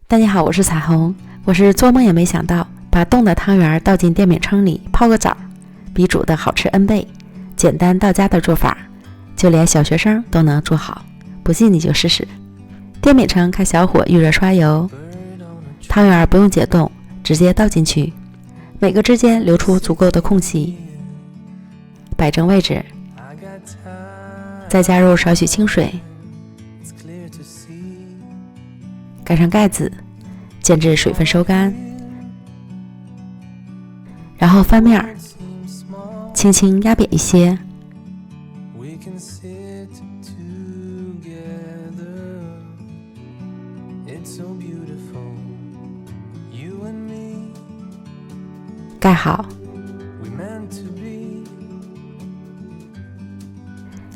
大家好，我是彩虹。我是做梦也没想到，把冻的汤圆倒进电饼铛里泡个澡，比煮的好吃 N 倍。简单到家的做法，就连小学生都能做好。不信你就试试。电饼铛开小火预热刷油，汤圆不用解冻，直接倒进去，每个之间留出足够的空隙，摆正位置，再加入少许清水，盖上盖子，煎至水分收干，然后翻面，轻轻压扁一些，盖好。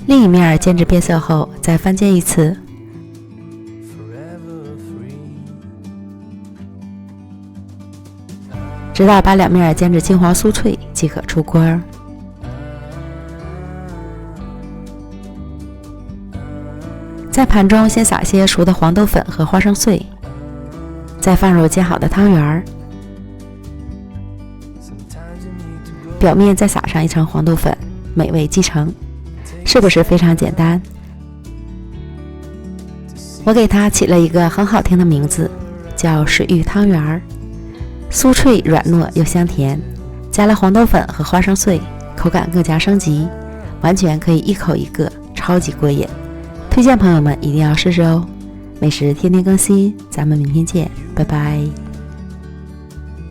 另一面煎至变色后，再翻煎一次，直到把两面煎至金黄酥脆即可出锅。在盘中先撒些熟的黄豆粉和花生碎，再放入煎好的汤圆，表面再撒上一层黄豆粉，美味继承。是不是非常简单？我给它起了一个很好听的名字，叫水玉汤圆儿。酥脆软糯又香甜，加了黄豆粉和花生碎，口感更加升级，完全可以一口一个，超级过瘾。推荐朋友们一定要试试哦。美食天天更新，咱们明天见，拜拜。